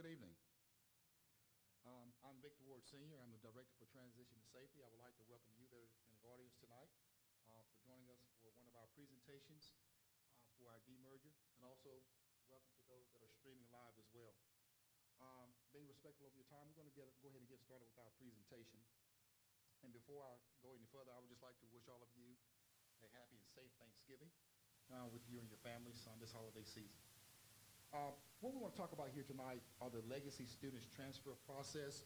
Good evening. I'm Victor Ward Sr. I'm the Director for Transition and Safety. I would like to welcome you there in the audience tonight for joining us for one of our presentations for our demerger, and also welcome to those that are streaming live as well. Being respectful of your time, we're going to go ahead and get started with our presentation. And before I go any further, I would just like to wish all of you a happy and safe Thanksgiving with you and your families on this holiday season. What we want to talk about here tonight are the legacy students transfer process.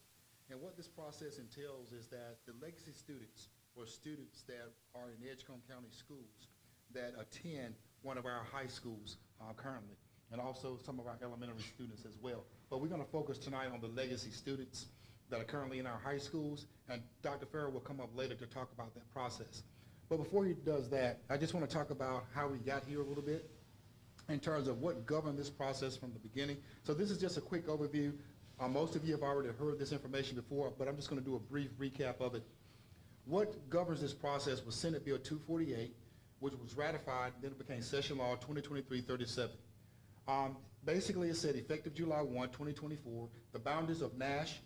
And what this process entails is that the legacy students, or students that are in Edgecombe County schools that attend one of our high schools currently, and also some of our elementary students as well. But we're going to focus tonight on the legacy students that are currently in our high schools, and Dr. Farrell will come up later to talk about that process. But before he does that, I just want to talk about how we got here a little bit in terms of what governed this process from the beginning. So this is just a quick overview. Most of you have already heard this information before, but I'm just going to do a brief recap of it. What governs this process was Senate Bill 248, which was ratified, then it became Session Law 2023-37. Basically, it said effective July 1, 2024, the boundaries of Nash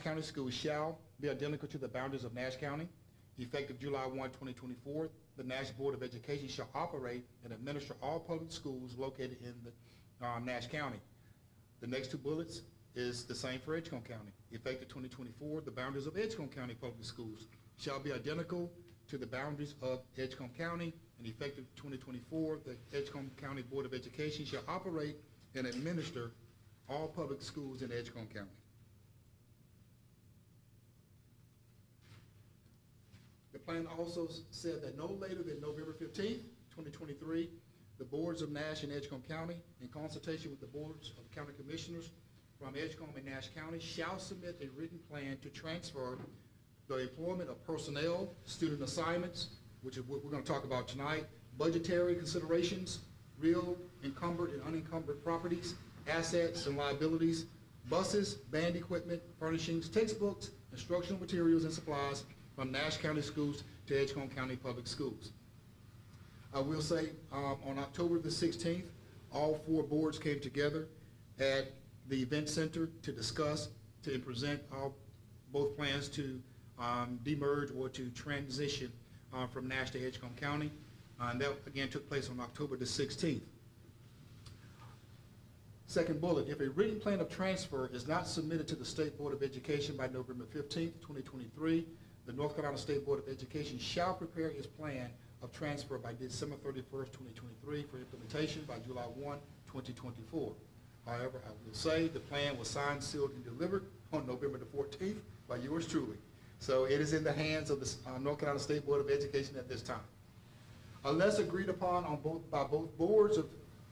County schools shall be identical to the boundaries of Nash County. Effective July 1, 2024, the Nash Board of Education shall operate and administer all public schools located in the Nash County. The next two bullets is the same for Edgecombe County. Effective 2024, the boundaries of Edgecombe County public schools shall be identical to the boundaries of Edgecombe County, and effective 2024, the Edgecombe County Board of Education shall operate and administer all public schools in Edgecombe County. The plan also said that no later than November 15th, 2023, the boards of Nash and Edgecombe County, in consultation with the boards of county commissioners from Edgecombe and Nash County, shall submit a written plan to transfer the employment of personnel, student assignments, which is what we're going to talk about tonight, budgetary considerations, real encumbered and unencumbered properties, assets and liabilities, buses, band equipment, furnishings, textbooks, instructional materials and supplies from Nash County schools to Edgecombe County public schools. I will say on October the 16th, all four boards came together at the event center to discuss and present both plans to demerge or to transition from Nash to Edgecombe County. And that again took place on October the 16th. Second bullet, if a written plan of transfer is not submitted to the State Board of Education by November 15th, 2023, the North Carolina State Board of Education shall prepare its plan of transfer by December 31st, 2023 for implementation by July 1, 2024. However, I will say the plan was signed, sealed, and delivered on November the 14th by yours truly. So it is in the hands of the North Carolina State Board of Education at this time. Unless agreed upon by both boards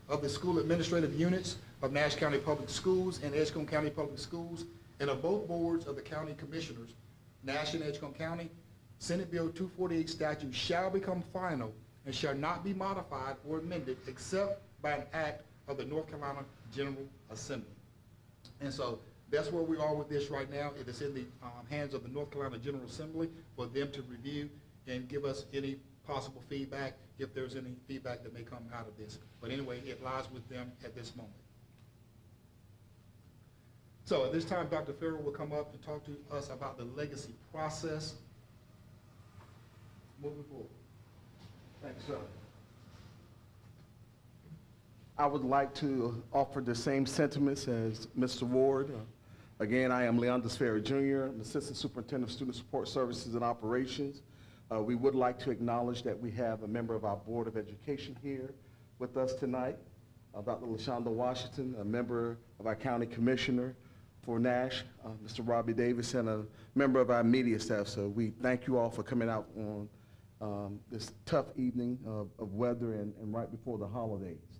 of the school administrative units of Nash County Public Schools and Edgecombe County Public Schools, and of both boards of the county commissioners, Nash and Edgecombe County, Senate Bill 248 statute shall become final and shall not be modified or amended except by an act of the North Carolina General Assembly. And so that's where we are with this right now. It is in the hands of the North Carolina General Assembly for them to review and give us any possible feedback, if there's any feedback that may come out of this. But anyway, it lies with them at this moment. So at this time, Dr. Farrell will come up and talk to us about the legacy process moving forward. Thanks, sir. I would like to offer the same sentiments as Mr. Ward. Again, I am Leandris Ferry Jr., I'm Assistant Superintendent of Student Support Services and Operations. We would like to acknowledge that we have a member of our Board of Education here with us tonight, Dr. LaShonda Washington, a member of our County Commissioner for Nash, Mr. Robbie Davis, and a member of our media staff. So we thank you all for coming out on this tough evening of weather and right before the holidays.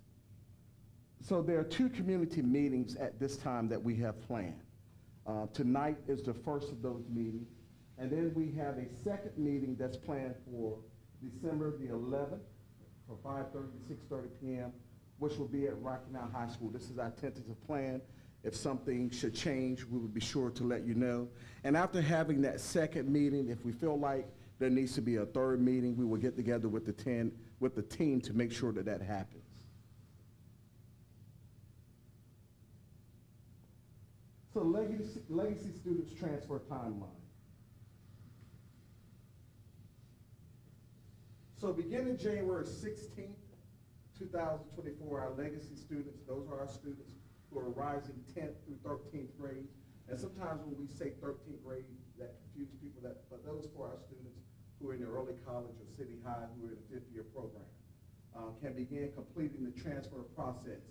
So there are two community meetings at this time that we have planned. Tonight is the first of those meetings, and then we have a second meeting that's planned for December the 11th from 5:30 to 6:30 p.m., which will be at Rocky Mount High School. This is our tentative plan. If something should change, we will be sure to let you know. And after having that second meeting, if we feel like there needs to be a third meeting, we will get together with the team to make sure that that happens. So legacy students transfer timeline. So beginning January 16th, 2024, our legacy students, those are our students who are rising 10th through 13th grade. And sometimes when we say 13th grade, that confuses people, but those for our students who are in the early college or city high, who are in the fifth-year program, can begin completing the transfer process.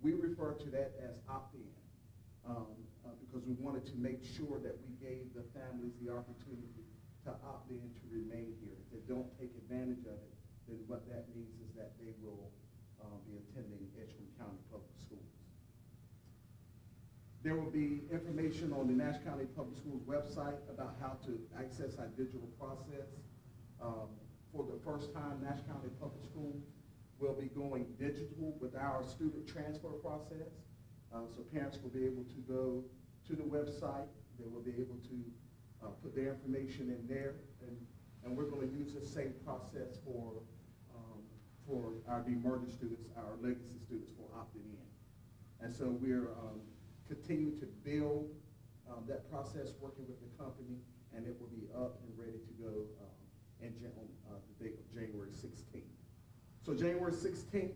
We refer to that as opt-in because we wanted to make sure that we gave the families the opportunity to opt in to remain here. If they don't take advantage of it, then what that means is that they will be attending Edgecombe County Public Schools. There will be information on the Nash County Public Schools website about how to access our digital process. For the first time, Nash County Public Schools will be going digital with our student transfer process. So parents will be able to go to the website. They will be able to put their information in there, and we're going to use the same process for our Demerger students, our legacy students, for opting in. And so we're continuing to build that process, working with the company, and it will be up and ready to go on the date of January 16th. So January 16th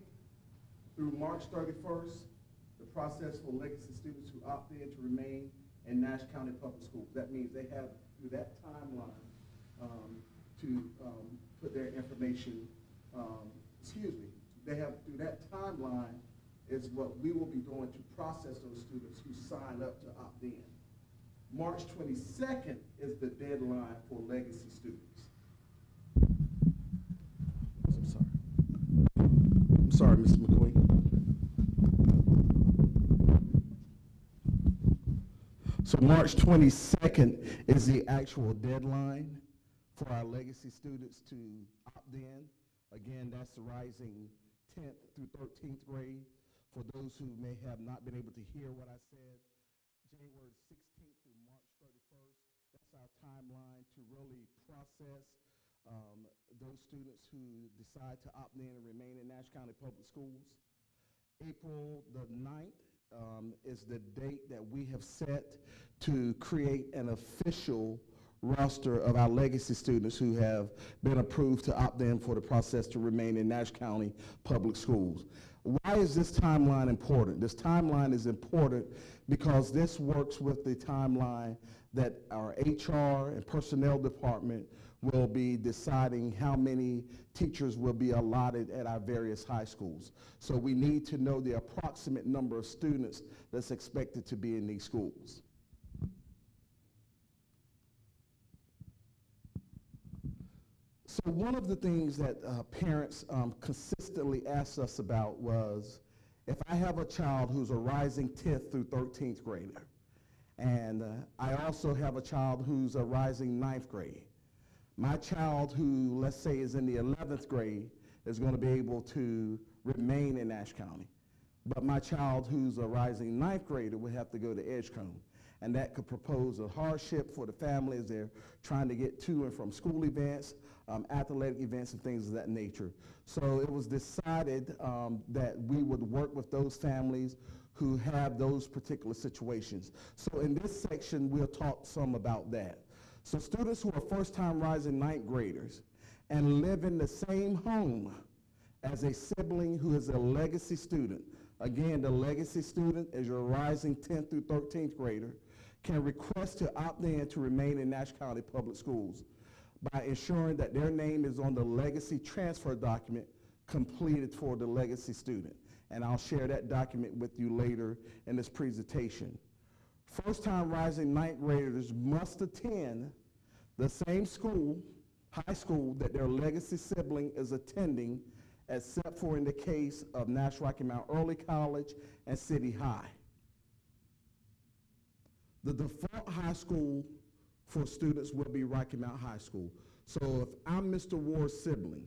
through March 31st, the process for legacy students who opt in to remain in Nash County Public Schools. That means they have through that timeline to put their information, they have through that timeline is what we will be doing to process those students who sign up to opt in. March 22nd is the deadline for legacy students. I'm sorry, Mr. McQueen. So March 22nd is the actual deadline for our legacy students to opt in. Again, that's the rising 10th through 13th grade. For those who may have not been able to hear what I said, January 16th through March 31st, that's our timeline to really process those students who decide to opt in and remain in Nash County Public Schools. April the 9th is the date that we have set to create an official roster of our legacy students who have been approved to opt in for the process to remain in Nash County Public Schools. Why is this timeline important? This timeline is important because this works with the timeline that our HR and personnel department will be deciding how many teachers will be allotted at our various high schools. So we need to know the approximate number of students that's expected to be in these schools. So one of the things that parents consistently asked us about was, if I have a child who's a rising 10th through 13th grader, and I also have a child who's a rising 9th grade, my child who, let's say, is in the 11th grade is going to be able to remain in Nash County. But my child who's a rising 9th grader would have to go to Edgecombe. And that could propose a hardship for the family as they're trying to get to and from school events, athletic events, and things of that nature. So it was decided that we would work with those families who have those particular situations. So in this section, we'll talk some about that. So students who are first-time rising 9th graders and live in the same home as a sibling who is a legacy student. Again, the legacy student is your rising 10th through 13th grader, can request to opt in to remain in Nash County Public Schools by ensuring that their name is on the legacy transfer document completed for the legacy student. And I'll share that document with you later in this presentation. First-time rising 9th graders must attend the same school, high school, that their legacy sibling is attending, except for in the case of Nash Rocky Mount Early College and City High. The default high school for students will be Rocky Mount High School. So if I'm Mr. Ward's sibling,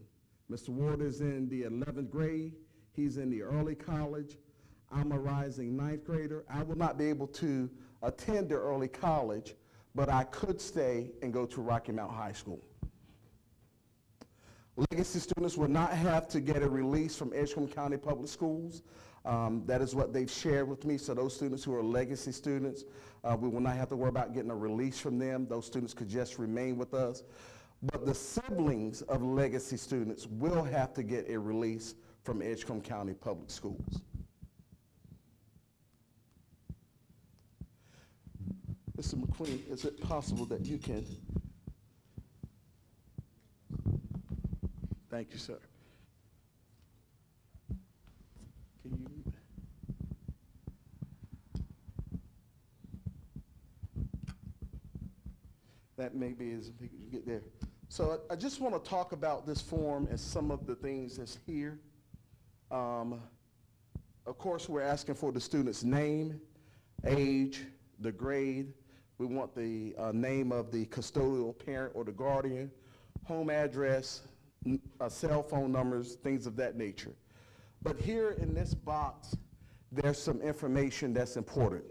Mr. Ward is in the 11th grade, he's in the early college, I'm a rising 9th grader, I will not be able to attend the early college, but I could stay and go to Rocky Mount High School. Legacy students will not have to get a release from Edgecombe County Public Schools. That is what they've shared with me. So those students who are legacy students, we will not have to worry about getting a release from them. Those students could just remain with us. But the siblings of legacy students will have to get a release from Edgecombe County Public Schools. Mr. McQueen, is it possible that you can? Thank you, sir. Can you? That may be as big as you get there. So I just want to talk about this form and some of the things that's here. Of course, we're asking for the student's name, age, the grade. We want the name of the custodial parent or the guardian, home address, cell phone numbers, things of that nature. But here in this box, there's some information that's important.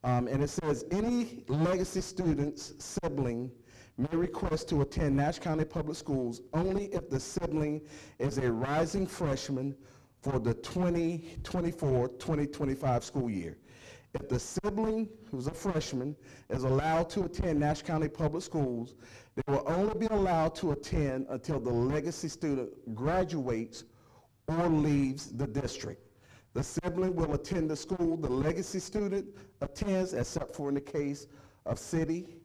And it says, any legacy student's sibling may request to attend Nash County Public Schools only if the sibling is a rising freshman for the 2024-2025 school year. If the sibling, who's a freshman, is allowed to attend Nash County Public Schools, they will only be allowed to attend until the legacy student graduates or leaves the district. The sibling will attend the school the legacy student attends, except for in the case of city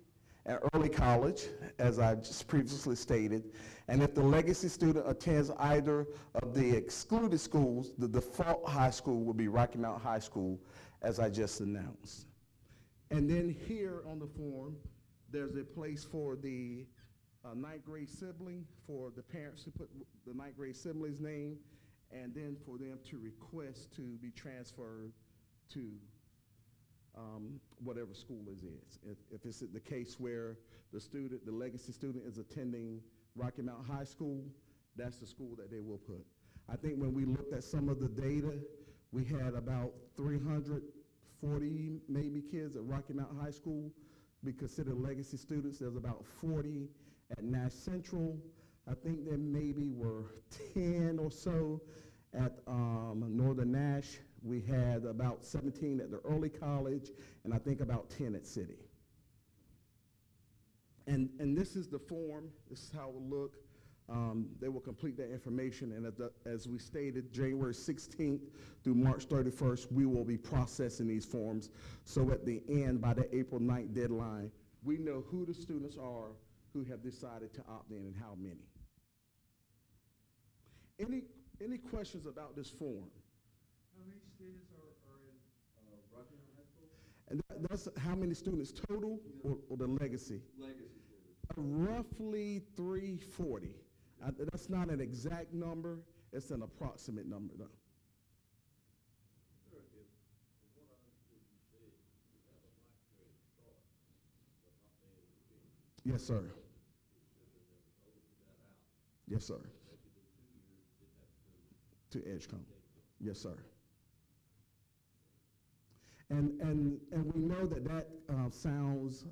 and early college, as I just previously stated. And if the legacy student attends either of the excluded schools, the default high school will be Rocky Mount High School, as I just announced. And then here on the form, there's a place for the ninth grade sibling, for the parents to put the ninth grade sibling's name, and then for them to request to be transferred to whatever school it is. If it's the case where the student, the legacy student, is attending Rocky Mount High School, that's the school that they will put. I think when we looked at some of the data, we had about 340 maybe kids at Rocky Mount High School be considered legacy students. There's about 40 at Nash Central. I think there maybe were 10 or so at Northern Nash. We had about 17 at the early college, and I think about 10 at City. And this is the form. This is how it will look. They will complete that information, and as we stated, January 16th through March 31st, we will be processing these forms. So at the end, by the April 9th deadline, we know who the students are who have decided to opt in and how many. Any questions about this form? How many students are in Rocky Mount High School? And that's how many students total, or the legacy? Legacy students. Roughly 340. That's not an exact number, it's an approximate number though. Sir, if what I understood you said, you have a ninth grade start, but not be able to finish. Yes, sir. It's sibling that was older who got out. Yes, sir. They could do 2 years, didn't have to do To Edgecombe. Edgecombe. Yes, sir. And we know that sounds,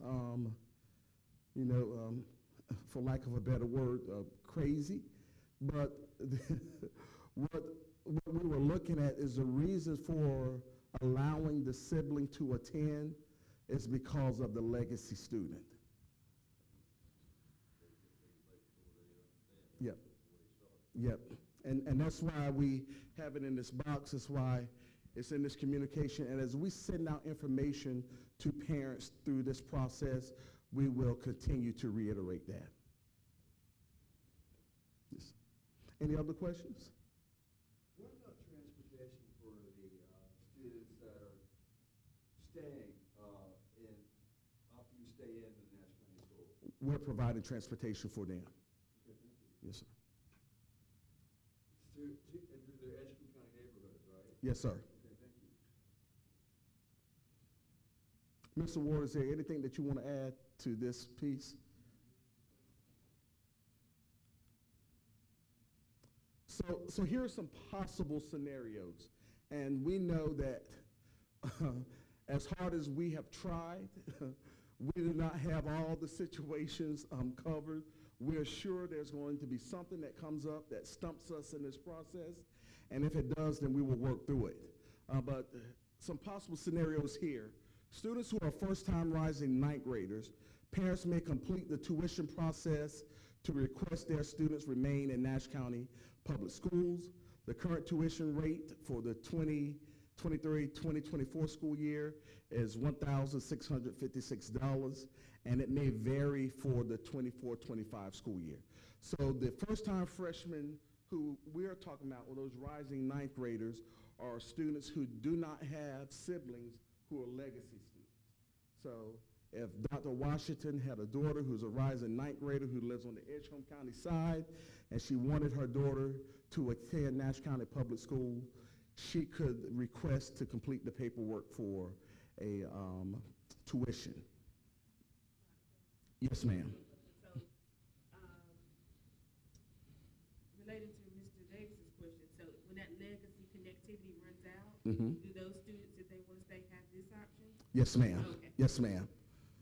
for lack of a better word, crazy. But what we were looking at is the reason for allowing the sibling to attend is because of the legacy student. Yep. Yep. And that's why we have it in this box. That's why it's in this communication. And as we send out information to parents through this process, we will continue to reiterate that. Yes. Any other questions? What about transportation for the students that are staying opting to stay in the Nash County schools? We're providing transportation for them. Okay, thank you. Yes, sir. Through their Edgecombe County neighborhoods, right? Yes, sir. Okay, thank you. Mr. Ward, is there anything that you want to add to this piece? So here are some possible scenarios. And we know that as hard as we have tried, we do not have all the situations covered We're sure there's going to be something that comes up that stumps us in this process, and if it does, then we will work through it. But some possible scenarios here. Students who are first-time rising ninth graders, parents may complete the tuition process to request their students remain in Nash County Public Schools. The current tuition rate for the 2023-2024 school year is $1,656, and it may vary for the 24-25 school year. So the first-time freshmen who we're talking about, or those rising ninth graders, are students who do not have siblings who are legacy students. So if Dr. Washington had a daughter who's a rising ninth grader who lives on the Edgecombe County side, and she wanted her daughter to attend Nash County Public School, she could request to complete the paperwork for a tuition. Yes, ma'am. So, related to Mr. Davis's question, so when that legacy connectivity runs out, Mhm. do those students, if they want to stay, have this option? Yes, ma'am. Okay. Yes, ma'am.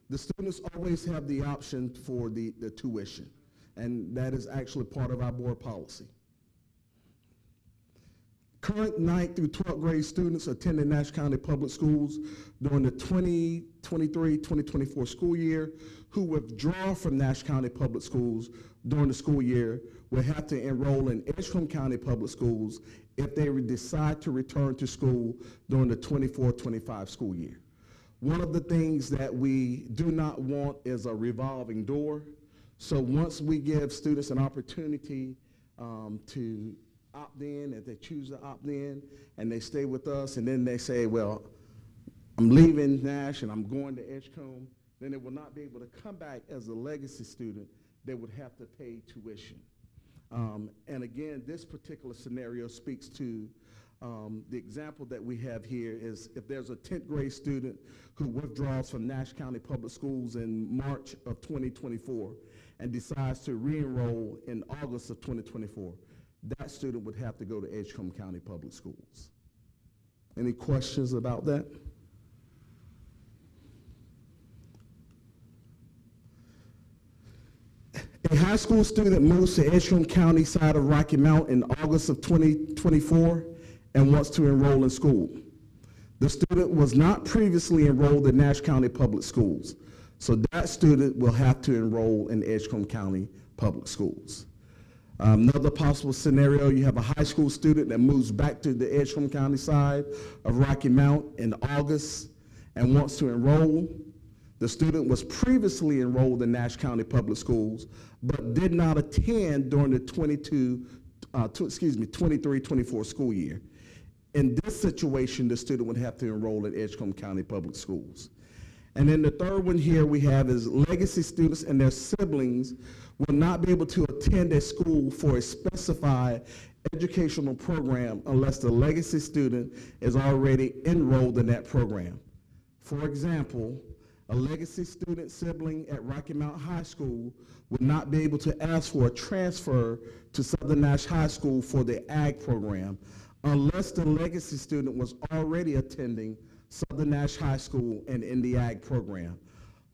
The students always have the option for the tuition, and that is actually part of our board policy. Current 9th through 12th grade students attending Nash County Public Schools during the 2023-2024 school year who withdraw from Nash County Public Schools during the school year will have to enroll in Edgecombe County Public Schools if they decide to return to school during the 24-25 school year. One of the things that we do not want is a revolving door. So once we give students an opportunity to opt in, if they choose to opt in, and they stay with us, and then they say, well, I'm leaving Nash and I'm going to Edgecombe, then they will not be able to come back as a legacy student. They would have to pay tuition. And again, this particular scenario speaks to the example that we have here is if there's a 10th grade student who withdraws from Nash County Public Schools in March of 2024 and decides to re-enroll in August of 2024, that student would have to go to Edgecombe County Public Schools. Any questions about that? A high school student moves to Edgecombe County side of Rocky Mount in August of 2024 and wants to enroll in school. The student was not previously enrolled in Nash County Public Schools, so that student will have to enroll in Edgecombe County Public Schools. Another possible scenario, you have a high school student that moves back to the Edgecombe County side of Rocky Mount in August and wants to enroll. The student was previously enrolled in Nash County Public Schools, but did not attend during the 23-24 school year. In this situation, the student would have to enroll at Edgecombe County Public Schools. And then the third one here we have is legacy students and their siblings will not be able to attend a school for a specified educational program unless the legacy student is already enrolled in that program. For example, a legacy student sibling at Rocky Mount High School would not be able to ask for a transfer to Southern Nash High School for the ag program unless the legacy student was already attending Southern Nash High School and in the ag program.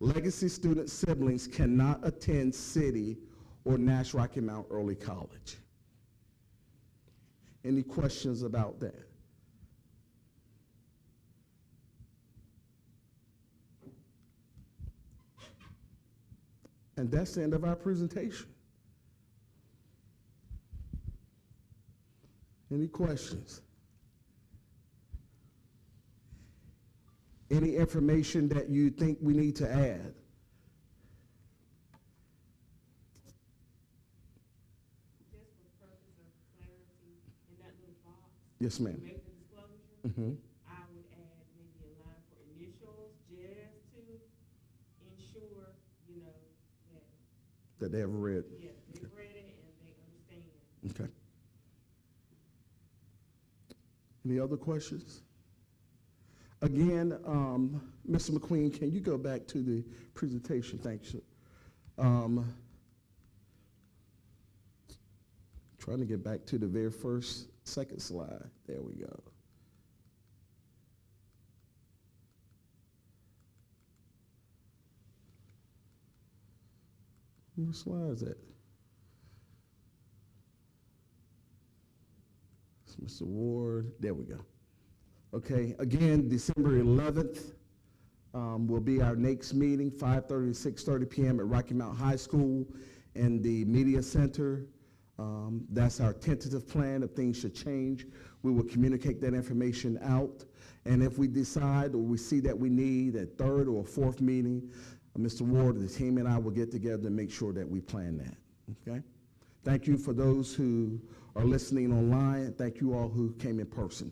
Legacy student siblings cannot attend City or Nash Rocky Mount Early College. Any questions about that? And that's the end of our presentation. Any questions? Any information that you think we need to add? Just for the purpose of clarity, in that little box, Yes, ma'am. make the disclosure, Mhm. I would add maybe a line for initials, just to ensure, that, That they have read. yeah, they've read it and they understand. Okay. Any other questions? Again, Mr. McQueen, can you go back to the presentation? Thanks. Trying to get back to the very second slide. There we go. Where slides at? It's Mr. Ward, there we go. Okay, again, December 11th will be our next meeting, 5:30 to 6:30 p.m. at Rocky Mount High School in the Media Center. That's our tentative plan. If things should change, we will communicate that information out. And if we decide or we see that we need a third or a fourth meeting, Mr. Ward, the team and I will get together and make sure that we plan that, okay? Thank you for those who are listening online. Thank you all who came in person.